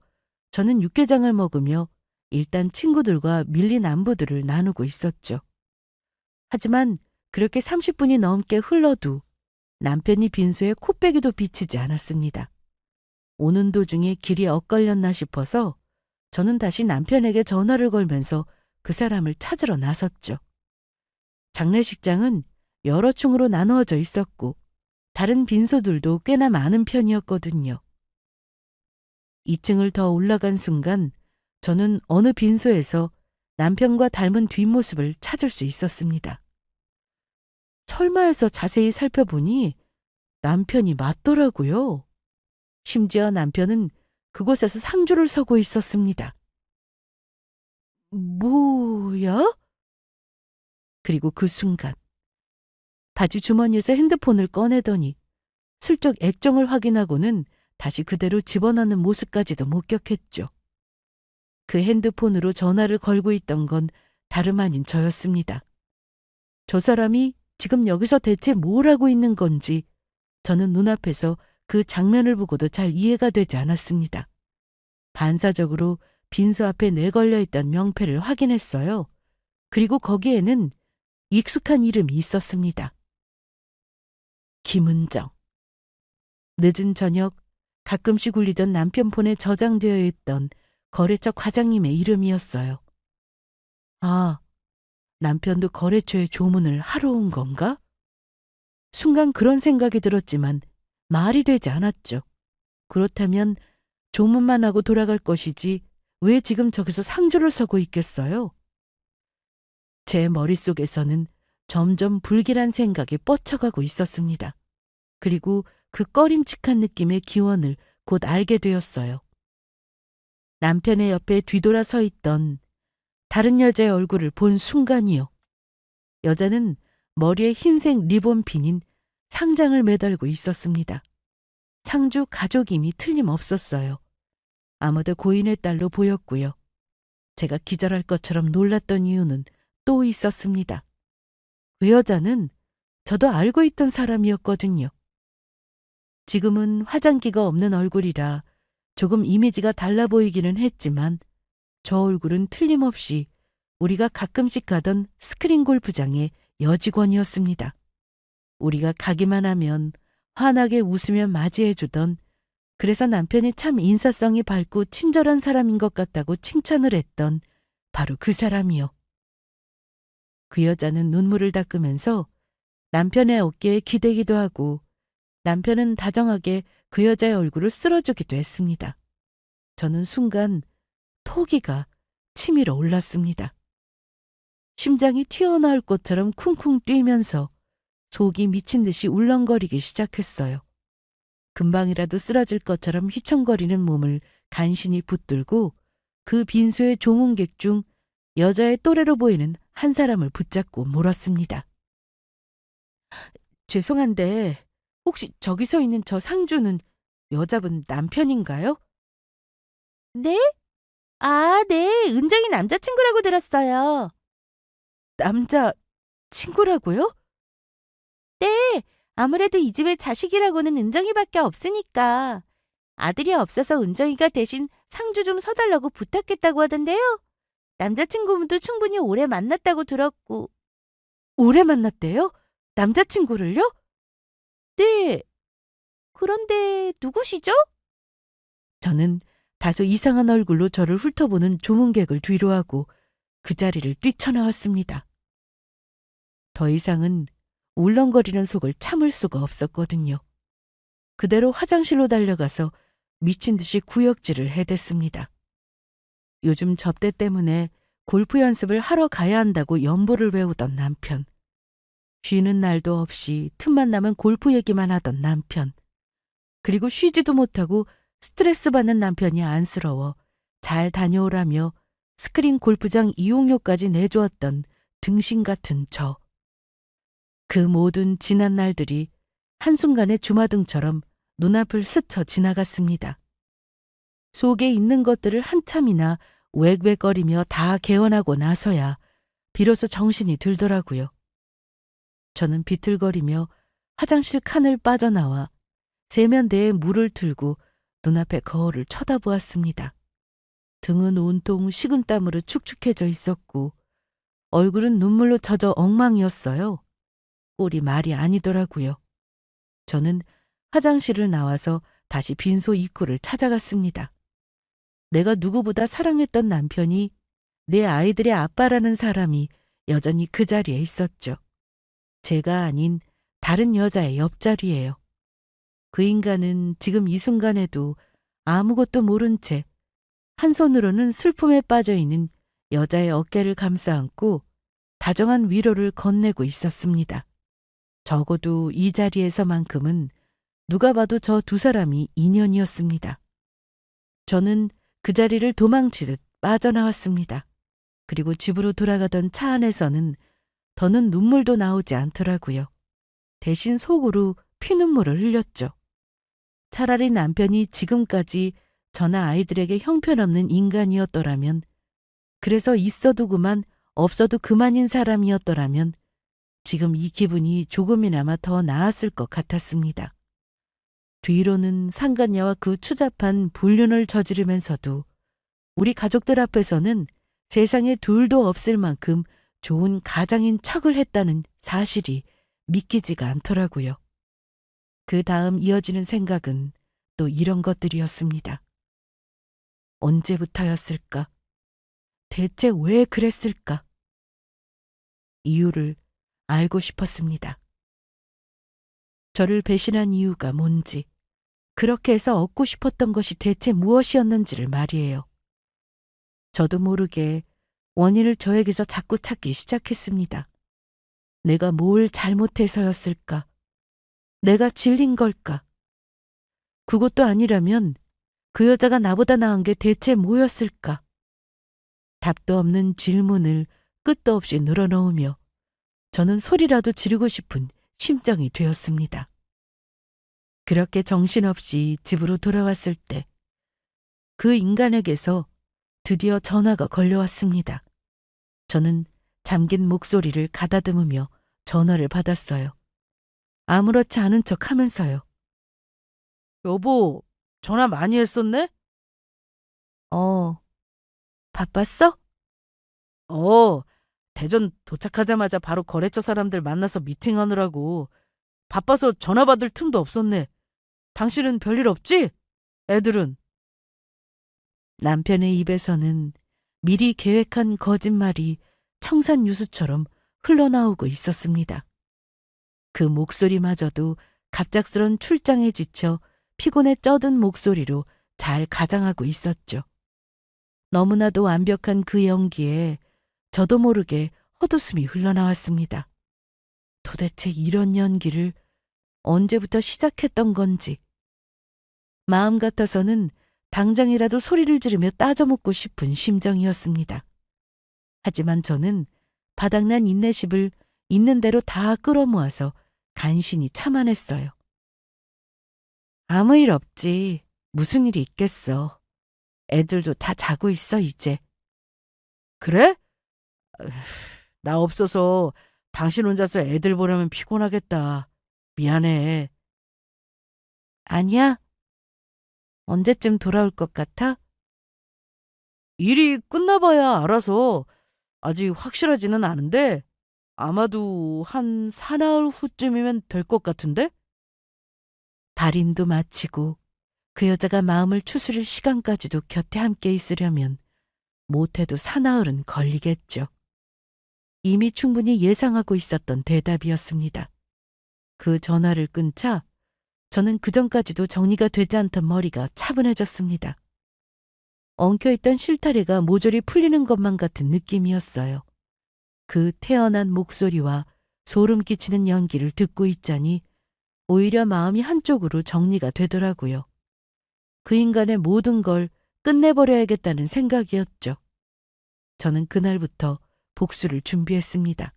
저는 육개장을 먹으며 일단 친구들과 밀린 안부들을 나누고 있었죠. 하지만 그렇게 30분이 넘게 흘러도 남편이 빈소에 코빼기도 비치지 않았습니다. 오는 도중에 길이 엇갈렸나 싶어서 저는 다시 남편에게 전화를 걸면서 그 사람을 찾으러 나섰죠. 장례식장은 여러 층으로 나누어져 있었고 다른 빈소들도 꽤나 많은 편이었거든요. 2층을 더 올라간 순간 저는 어느 빈소에서 남편과 닮은 뒷모습을 찾을 수 있었습니다. 설마해서 자세히 살펴보니 남편이 맞더라고요. 심지어 남편은 그곳에서 상주를 서고 있었습니다. 뭐야? 그리고 그 순간 바지 주머니에서 핸드폰을 꺼내더니 슬쩍 액정을 확인하고는 다시 그대로 집어넣는 모습까지도 목격했죠. 그 핸드폰으로 전화를 걸고 있던 건 다름 아닌 저였습니다. 저 사람이 지금 여기서 대체 뭘 하고 있는 건지 저는 눈앞에서 그 장면을 보고도 잘 이해가 되지 않았습니다. 반사적으로 빈소 앞에 내걸려 있던 명패를 확인했어요. 그리고 거기에는 익숙한 이름이 있었습니다. 김은정. 늦은 저녁 가끔씩 울리던 남편 폰에 저장되어 있던 거래처 과장님의 이름이었어요. 아, 남편도 거래처에 조문을 하러 온 건가? 순간 그런 생각이 들었지만 말이 되지 않았죠. 그렇다면 조문만 하고 돌아갈 것이지 왜 지금 저기서 상주를 서고 있겠어요? 제 머릿속에서는 점점 불길한 생각이 뻗쳐가고 있었습니다. 그리고 그 꺼림칙한 느낌의 기원을 곧 알게 되었어요. 남편의 옆에 뒤돌아 서 있던 다른 여자의 얼굴을 본 순간이요. 여자는 머리에 흰색 리본핀인 상장을 매달고 있었습니다. 상주 가족임이 틀림없었어요. 아무도 고인의 딸로 보였고요. 제가 기절할 것처럼 놀랐던 이유는 또 있었습니다. 그 여자는 저도 알고 있던 사람이었거든요. 지금은 화장기가 없는 얼굴이라 조금 이미지가 달라 보이기는 했지만 저 얼굴은 틀림없이 우리가 가끔씩 가던 스크린 골프장의 여직원이었습니다. 우리가 가기만 하면 환하게 웃으며 맞이해주던, 그래서 남편이 참 인사성이 밝고 친절한 사람인 것 같다고 칭찬을 했던 바로 그 사람이요. 그 여자는 눈물을 닦으면서 남편의 어깨에 기대기도 하고 남편은 다정하게 그 여자의 얼굴을 쓸어주기도 했습니다. 저는 순간 토기가 치밀어 올랐습니다. 심장이 튀어나올 것처럼 쿵쿵 뛰면서 속이 미친 듯이 울렁거리기 시작했어요. 금방이라도 쓰러질 것처럼 휘청거리는 몸을 간신히 붙들고 그 빈소의 조문객 중 여자의 또래로 보이는 한 사람을 붙잡고 물었습니다. 죄송한데 혹시 저기 서 있는 저 상주는 여자분 남편인가요? 네? 아, 네. 은정이 남자친구라고 들었어요. 남자 친구라고요? 네. 아무래도 이 집에 자식이라고는 은정이밖에 없으니까. 아들이 없어서 은정이가 대신 상주 좀 서달라고 부탁했다고 하던데요. 남자친구분도 충분히 오래 만났다고 들었고. 오래 만났대요? 남자친구를요? 네. 그런데 누구시죠? 저는 다소 이상한 얼굴로 저를 훑어보는 조문객을 뒤로하고 그 자리를 뛰쳐나왔습니다. 더 이상은 울렁거리는 속을 참을 수가 없었거든요. 그대로 화장실로 달려가서 미친 듯이 구역질을 해댔습니다. 요즘 접대 때문에 골프 연습을 하러 가야 한다고 연보를 외우던 남편. 쉬는 날도 없이 틈만 나면 골프 얘기만 하던 남편. 그리고 쉬지도 못하고 스트레스 받는 남편이 안쓰러워 잘 다녀오라며 스크린 골프장 이용료까지 내주었던 등신 같은 저. 그 모든 지난 날들이 한순간에 주마등처럼 눈앞을 스쳐 지나갔습니다. 속에 있는 것들을 한참이나 웩웩거리며 다 개원하고 나서야 비로소 정신이 들더라고요. 저는 비틀거리며 화장실 칸을 빠져나와 세면대에 물을 틀고 눈앞의 거울을 쳐다보았습니다. 등은 온통 식은땀으로 축축해져 있었고 얼굴은 눈물로 젖어 엉망이었어요. 꼴이 말이 아니더라고요. 저는 화장실을 나와서 다시 빈소 입구를 찾아갔습니다. 내가 누구보다 사랑했던 남편이, 내 아이들의 아빠라는 사람이 여전히 그 자리에 있었죠. 제가 아닌 다른 여자의 옆자리예요. 그 인간은 지금 이 순간에도 아무것도 모른 채 한 손으로는 슬픔에 빠져있는 여자의 어깨를 감싸 안고 다정한 위로를 건네고 있었습니다. 적어도 이 자리에서만큼은 누가 봐도 저 두 사람이 인연이었습니다. 저는 그 자리를 도망치듯 빠져나왔습니다. 그리고 집으로 돌아가던 차 안에서는 더는 눈물도 나오지 않더라고요. 대신 속으로 피눈물을 흘렸죠. 차라리 남편이 지금까지 저나 아이들에게 형편없는 인간이었더라면, 그래서 있어도 그만 없어도 그만인 사람이었더라면 지금 이 기분이 조금이나마 더 나았을 것 같았습니다. 뒤로는 상간녀와 그 추잡한 불륜을 저지르면서도 우리 가족들 앞에서는 세상에 둘도 없을 만큼 좋은 가장인 척을 했다는 사실이 믿기지가 않더라고요. 그 다음 이어지는 생각은 또 이런 것들이었습니다. 언제부터였을까? 대체 왜 그랬을까? 이유를 알고 싶었습니다. 저를 배신한 이유가 뭔지, 그렇게 해서 얻고 싶었던 것이 대체 무엇이었는지를 말이에요. 저도 모르게 원인을 저에게서 자꾸 찾기 시작했습니다. 내가 뭘 잘못해서였을까? 내가 질린 걸까? 그것도 아니라면 그 여자가 나보다 나은 게 대체 뭐였을까? 답도 없는 질문을 끝도 없이 늘어놓으며 저는 소리라도 지르고 싶은 심정이 되었습니다. 그렇게 정신없이 집으로 돌아왔을 때 그 인간에게서 드디어 전화가 걸려왔습니다. 저는 잠긴 목소리를 가다듬으며 전화를 받았어요. 아무렇지 않은 척 하면서요. 여보, 전화 많이 했었네? 바빴어? 어, 대전 도착하자마자 바로 거래처 사람들 만나서 미팅하느라고 바빠서 전화 받을 틈도 없었네. 당신은 별일 없지? 애들은? 남편의 입에서는 미리 계획한 거짓말이 청산유수처럼 흘러나오고 있었습니다. 그 목소리마저도 갑작스런 출장에 지쳐 피곤에 쩌든 목소리로 잘 가장하고 있었죠. 너무나도 완벽한 그 연기에 저도 모르게 헛웃음이 흘러나왔습니다. 도대체 이런 연기를 언제부터 시작했던 건지. 마음 같아서는 당장이라도 소리를 지르며 따져먹고 싶은 심정이었습니다. 하지만 저는 바닥난 인내심을 있는 대로 다 끌어모아서 간신히 참아냈어요. 아무 일 없지. 무슨 일이 있겠어. 애들도 다 자고 있어, 이제. 그래? 으, 나 없어서 당신 혼자서 애들 보려면 피곤하겠다. 미안해. 아니야. 언제쯤 돌아올 것 같아? 일이 끝나봐야 알아서 아직 확실하지는 않은데 아마도 한 사나흘 후쯤이면 될 것 같은데? 발인도 마치고 그 여자가 마음을 추스릴 시간까지도 곁에 함께 있으려면 못해도 사나흘은 걸리겠죠. 이미 충분히 예상하고 있었던 대답이었습니다. 그 전화를 끊자 저는 그전까지도 정리가 되지 않던 머리가 차분해졌습니다. 엉켜있던 실타래가 모조리 풀리는 것만 같은 느낌이었어요. 그 태연한 목소리와 소름 끼치는 연기를 듣고 있자니 오히려 마음이 한쪽으로 정리가 되더라고요. 그 인간의 모든 걸 끝내버려야겠다는 생각이었죠. 저는 그날부터 복수를 준비했습니다.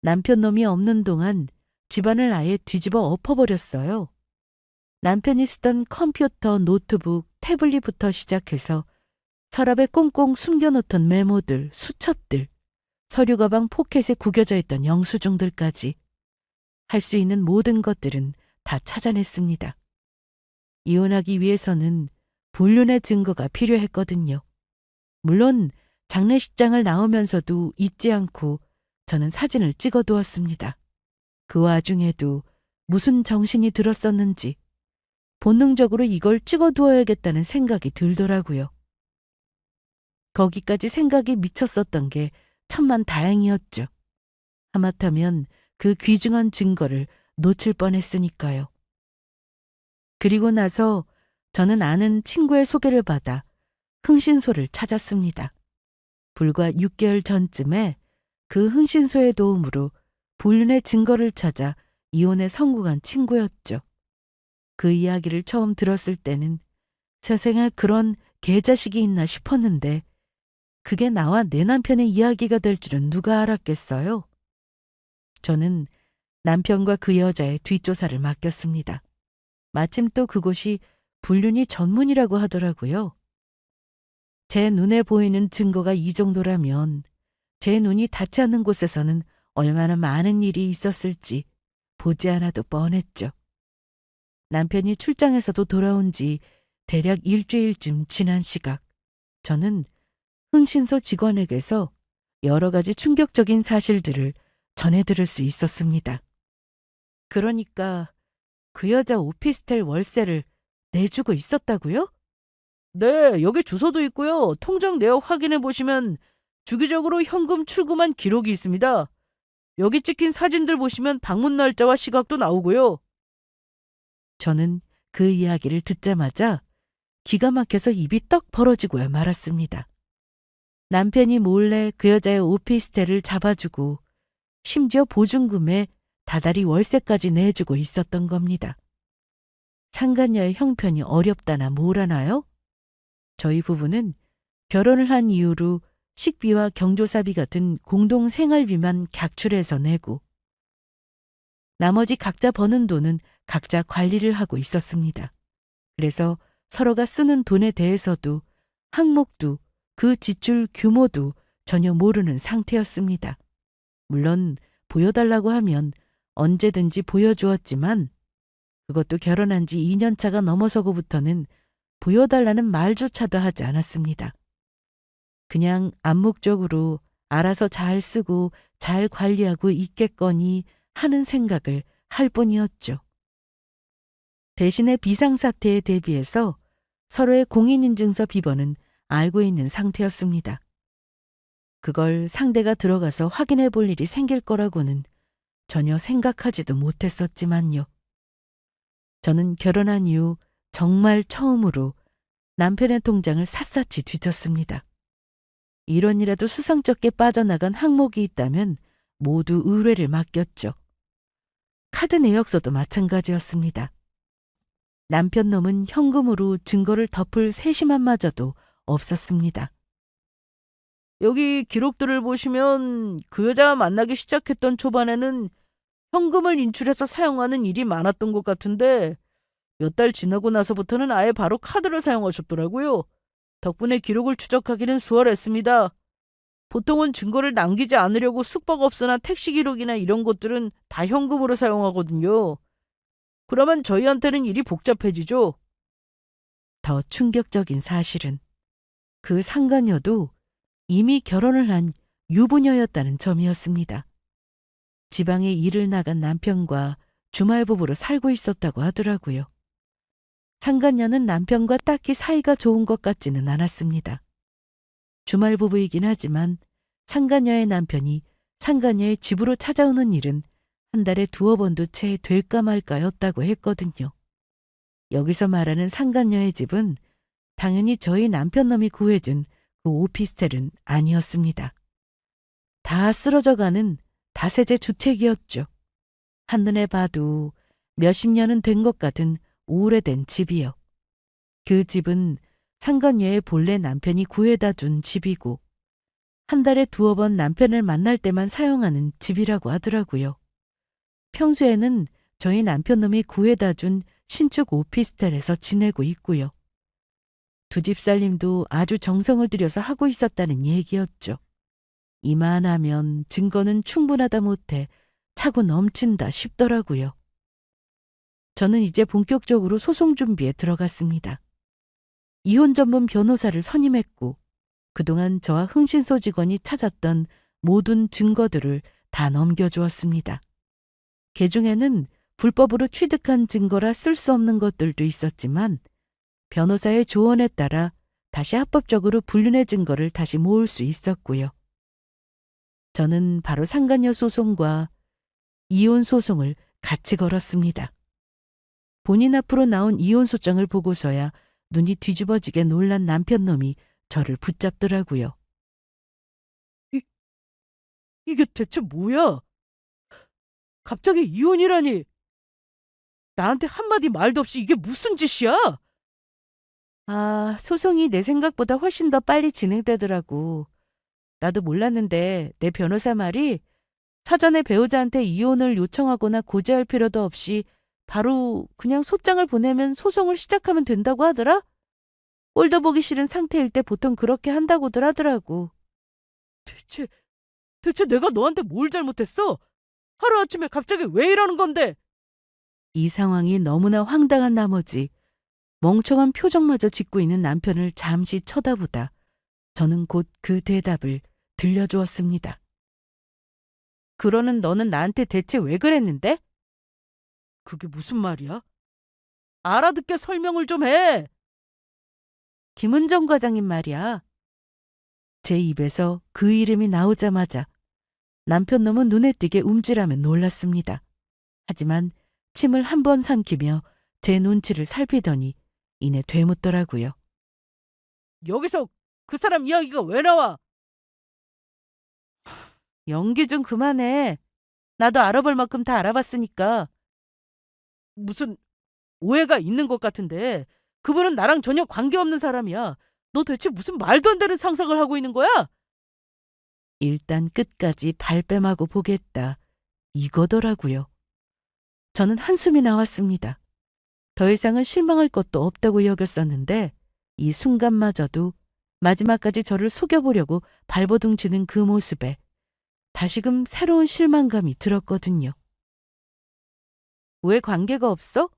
남편 놈이 없는 동안 집안을 아예 뒤집어 엎어버렸어요. 남편이 쓰던 컴퓨터, 노트북, 태블릿부터 시작해서 서랍에 꽁꽁 숨겨놓던 메모들, 수첩들, 서류 가방 포켓에 구겨져 있던 영수증들까지 할 수 있는 모든 것들은 다 찾아냈습니다. 이혼하기 위해서는 불륜의 증거가 필요했거든요. 물론 장례식장을 나오면서도 잊지 않고 저는 사진을 찍어두었습니다. 그 와중에도 무슨 정신이 들었었는지 본능적으로 이걸 찍어두어야겠다는 생각이 들더라고요. 거기까지 생각이 미쳤었던 게 천만 다행이었죠. 하마터면 그 귀중한 증거를 놓칠 뻔했으니까요. 그리고 나서 저는 아는 친구의 소개를 받아 흥신소를 찾았습니다. 불과 6개월 전쯤에 그 흥신소의 도움으로 불륜의 증거를 찾아 이혼에 성공한 친구였죠. 그 이야기를 처음 들었을 때는 세상에 그런 개자식이 있나 싶었는데 그게 나와 내 남편의 이야기가 될 줄은 누가 알았겠어요? 저는 남편과 그 여자의 뒷조사를 맡겼습니다. 마침 또 그곳이 불륜이 전문이라고 하더라고요. 제 눈에 보이는 증거가 이 정도라면 제 눈이 닿지 않는 곳에서는 얼마나 많은 일이 있었을지 보지 않아도 뻔했죠. 남편이 출장에서도 돌아온 지 대략 일주일쯤 지난 시각, 저는 흥신소 직원에게서 여러 가지 충격적인 사실들을 전해 들을 수 있었습니다. 그러니까 그 여자 오피스텔 월세를 내주고 있었다고요? 네, 여기 주소도 있고요. 통장 내역 확인해 보시면 주기적으로 현금 출금한 기록이 있습니다. 여기 찍힌 사진들 보시면 방문 날짜와 시각도 나오고요. 저는 그 이야기를 듣자마자 기가 막혀서 입이 떡 벌어지고야 말았습니다. 남편이 몰래 그 여자의 오피스텔을 잡아주고 심지어 보증금에 다달이 월세까지 내주고 있었던 겁니다. 상간녀의 형편이 어렵다나 뭐라나요? 저희 부부는 결혼을 한 이후로 식비와 경조사비 같은 공동 생활비만 객출해서 내고 나머지 각자 버는 돈은 각자 관리를 하고 있었습니다. 그래서 서로가 쓰는 돈에 대해서도 항목도 그 지출 규모도 전혀 모르는 상태였습니다. 물론 보여달라고 하면 언제든지 보여주었지만 그것도 결혼한 지 2년 차가 넘어서고부터는 보여달라는 말조차도 하지 않았습니다. 그냥 암묵적으로 알아서 잘 쓰고 잘 관리하고 있겠거니 하는 생각을 할 뿐이었죠. 대신에 비상사태에 대비해서 서로의 공인인증서 비번은 알고 있는 상태였습니다. 그걸 상대가 들어가서 확인해 볼 일이 생길 거라고는 전혀 생각하지도 못했었지만요. 저는 결혼한 이후 정말 처음으로 남편의 통장을 샅샅이 뒤졌습니다. 1원이라도 수상쩍게 빠져나간 항목이 있다면 모두 의뢰를 맡겼죠. 카드 내역서도 마찬가지였습니다. 남편 놈은 현금으로 증거를 덮을 세심함마저도 없었습니다. 여기 기록들을 보시면 그 여자와 만나기 시작했던 초반에는 현금을 인출해서 사용하는 일이 많았던 것 같은데 몇 달 지나고 나서부터는 아예 바로 카드를 사용하셨더라고요. 덕분에 기록을 추적하기는 수월했습니다. 보통은 증거를 남기지 않으려고 숙박업소나 택시 기록이나 이런 것들은 다 현금으로 사용하거든요. 그러면 저희한테는 일이 복잡해지죠. 더 충격적인 사실은 그 상간녀도 이미 결혼을 한 유부녀였다는 점이었습니다. 지방에 일을 나간 남편과 주말부부로 살고 있었다고 하더라고요. 상간녀는 남편과 딱히 사이가 좋은 것 같지는 않았습니다. 주말부부이긴 하지만 상간녀의 남편이 상간녀의 집으로 찾아오는 일은 한 달에 2번도 채 될까 말까였다고 했거든요. 여기서 말하는 상간녀의 집은 당연히 저희 남편 놈이 구해준 그 오피스텔은 아니었습니다. 다 쓰러져가는 다세대 주택이었죠. 한눈에 봐도 몇십 년은 된 것 같은 오래된 집이요. 그 집은 상간녀의 본래 남편이 구해다 준 집이고 한 달에 2번 남편을 만날 때만 사용하는 집이라고 하더라고요. 평소에는 저희 남편 놈이 구해다 준 신축 오피스텔에서 지내고 있고요. 두 집 살림도 아주 정성을 들여서 하고 있었다는 얘기였죠. 이만하면 증거는 충분하다 못해 차고 넘친다 싶더라고요. 저는 이제 본격적으로 소송 준비에 들어갔습니다. 이혼 전문 변호사를 선임했고 그동안 저와 흥신소 직원이 찾았던 모든 증거들을 다 넘겨주었습니다. 그중에는 불법으로 취득한 증거라 쓸 수 없는 것들도 있었지만 변호사의 조언에 따라 다시 합법적으로 불륜의 증거를 다시 모을 수 있었고요. 저는 바로 상간녀 소송과 이혼 소송을 같이 걸었습니다. 본인 앞으로 나온 이혼 소장을 보고서야 눈이 뒤집어지게 놀란 남편 놈이 저를 붙잡더라고요. 이게 대체 뭐야? 갑자기 이혼이라니. 나한테 한마디 말도 없이 이게 무슨 짓이야? 소송이 내 생각보다 훨씬 더 빨리 진행되더라고. 나도 몰랐는데 내 변호사 말이 사전에 배우자한테 이혼을 요청하거나 고지할 필요도 없이 바로 그냥 소장을 보내면 소송을 시작하면 된다고 하더라? 꼴도 보기 싫은 상태일 때 보통 그렇게 한다고들 하더라고. 대체 내가 너한테 뭘 잘못했어? 하루아침에 갑자기 왜 이러는 건데? 이 상황이 너무나 황당한 나머지 멍청한 표정마저 짓고 있는 남편을 잠시 쳐다보다 저는 곧 그 대답을 들려주었습니다. 그러는 너는 나한테 대체 왜 그랬는데? 그게 무슨 말이야? 알아듣게 설명을 좀 해. 김은정 과장님 말이야. 제 입에서 그 이름이 나오자마자 남편 놈은 눈에 띄게 움찔하며 놀랐습니다. 하지만 침을 한 번 삼키며 제 눈치를 살피더니 이내 되묻더라고요. 여기서 그 사람 이야기가 왜 나와? 연기 좀 그만해. 나도 알아볼 만큼 다 알아봤으니까. 무슨 오해가 있는 것 같은데 그분은 나랑 전혀 관계없는 사람이야. 너 대체 무슨 말도 안 되는 상상을 하고 있는 거야? 일단 끝까지 발뺌하고 보겠다. 이거더라고요. 저는 한숨이 나왔습니다. 더 이상은 실망할 것도 없다고 여겼었는데 이 순간마저도 마지막까지 저를 속여보려고 발버둥치는 그 모습에 다시금 새로운 실망감이 들었거든요. 왜 관계가 없어?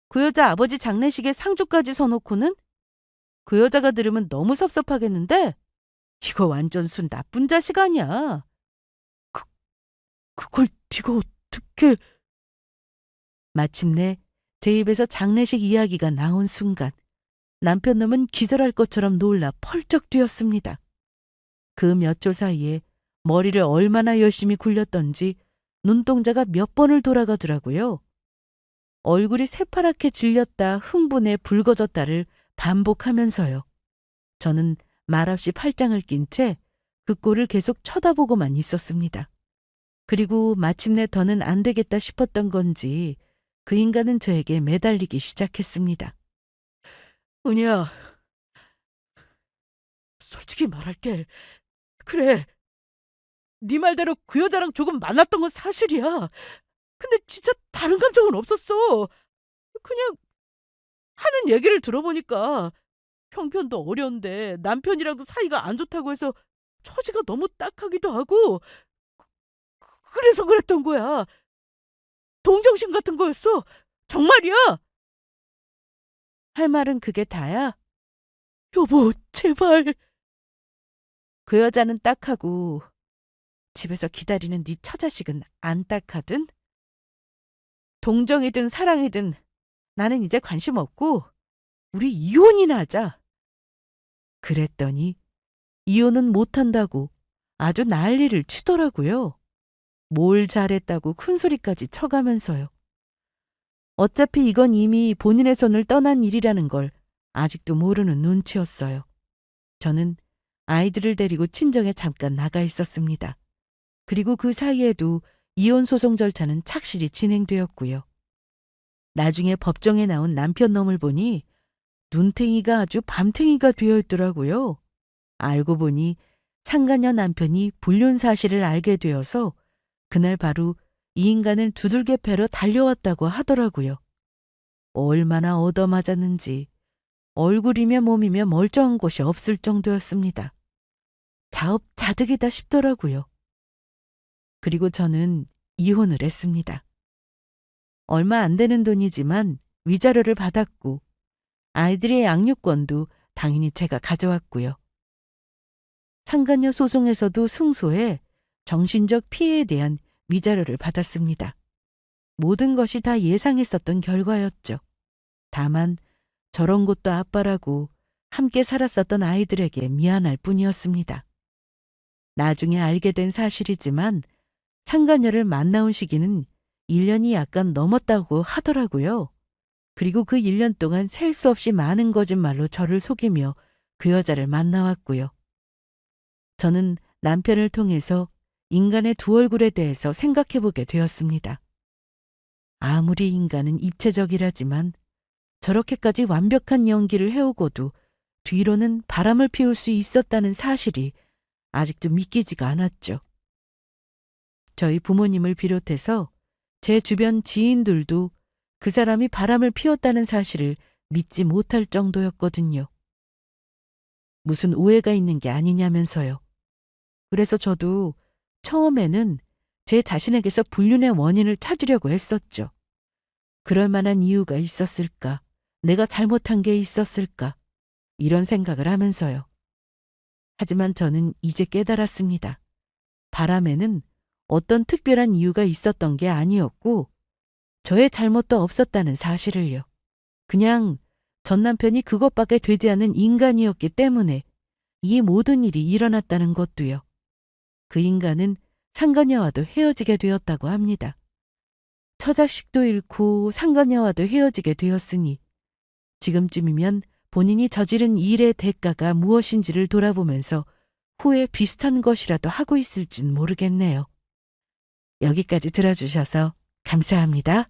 그 여자 아버지 장례식에 상주까지 서놓고는? 그 여자가 들으면 너무 섭섭하겠는데? 이거 완전 순 나쁜 자식 아니야. 그, 그걸 네가 어떻게... 마침내 제 입에서 장례식 이야기가 나온 순간 남편 놈은 기절할 것처럼 놀라 펄쩍 뛰었습니다. 그 몇 초 사이에 머리를 얼마나 열심히 굴렸던지 눈동자가 몇 번을 돌아가더라고요. 얼굴이 새파랗게 질렸다 흥분해 붉어졌다를 반복하면서요. 저는 말없이 팔짱을 낀 채 그 꼴을 계속 쳐다보고만 있었습니다. 그리고 마침내 더는 안 되겠다 싶었던 건지 그 인간은 저에게 매달리기 시작했습니다. 은희야, 솔직히 말할게. 그래, 네 말대로 그 여자랑 조금 만났던 건 사실이야. 근데 진짜 다른 감정은 없었어. 그냥 하는 얘기를 들어보니까 형편도 어려운데 남편이랑도 사이가 안 좋다고 해서 처지가 너무 딱하기도 하고 그래서 그랬던 거야. 동정심 같은 거였어. 정말이야. 할 말은 그게 다야? 여보, 제발. 그 여자는 딱하고 집에서 기다리는 네 처자식은 안 딱하든? 동정이든 사랑이든 나는 이제 관심 없고 우리 이혼이나 하자. 그랬더니 이혼은 못한다고 아주 난리를 치더라고요. 뭘 잘했다고 큰소리까지 쳐가면서요. 어차피 이건 이미 본인의 손을 떠난 일이라는 걸 아직도 모르는 눈치였어요. 저는 아이들을 데리고 친정에 잠깐 나가 있었습니다. 그리고 그 사이에도 이혼 소송 절차는 착실히 진행되었고요. 나중에 법정에 나온 남편 놈을 보니 눈탱이가 아주 밤탱이가 되어 있더라고요. 알고 보니 상간녀 남편이 불륜 사실을 알게 되어서 그날 바로 이 인간을 두들겨 패러 달려왔다고 하더라고요. 얼마나 얻어맞았는지 얼굴이며 몸이며 멀쩡한 곳이 없을 정도였습니다. 자업자득이다 싶더라고요. 그리고 저는 이혼을 했습니다. 얼마 안 되는 돈이지만 위자료를 받았고 아이들의 양육권도 당연히 제가 가져왔고요. 상간녀 소송에서도 승소해 정신적 피해에 대한 위자료를 받았습니다. 모든 것이 다 예상했었던 결과였죠. 다만 저런 것도 아빠라고 함께 살았었던 아이들에게 미안할 뿐이었습니다. 나중에 알게 된 사실이지만 상간녀를 만나온 시기는 1년이 약간 넘었다고 하더라고요. 그리고 그 1년 동안 셀 수 없이 많은 거짓말로 저를 속이며 그 여자를 만나왔고요. 저는 남편을 통해서 인간의 두 얼굴에 대해서 생각해보게 되었습니다. 아무리 인간은 입체적이라지만 저렇게까지 완벽한 연기를 해오고도 뒤로는 바람을 피울 수 있었다는 사실이 아직도 믿기지가 않았죠. 저희 부모님을 비롯해서 제 주변 지인들도 그 사람이 바람을 피웠다는 사실을 믿지 못할 정도였거든요. 무슨 오해가 있는 게 아니냐면서요. 그래서 저도 처음에는 제 자신에게서 불륜의 원인을 찾으려고 했었죠. 그럴 만한 이유가 있었을까? 내가 잘못한 게 있었을까? 이런 생각을 하면서요. 하지만 저는 이제 깨달았습니다. 바람에는 어떤 특별한 이유가 있었던 게 아니었고 저의 잘못도 없었다는 사실을요. 그냥 전 남편이 그것밖에 되지 않은 인간이었기 때문에 이 모든 일이 일어났다는 것도요. 그 인간은 상간녀와도 헤어지게 되었다고 합니다. 처자식도 잃고 상간녀와도 헤어지게 되었으니 지금쯤이면 본인이 저지른 일의 대가가 무엇인지를 돌아보면서 후에 비슷한 것이라도 하고 있을진 모르겠네요. 여기까지 들어주셔서 감사합니다.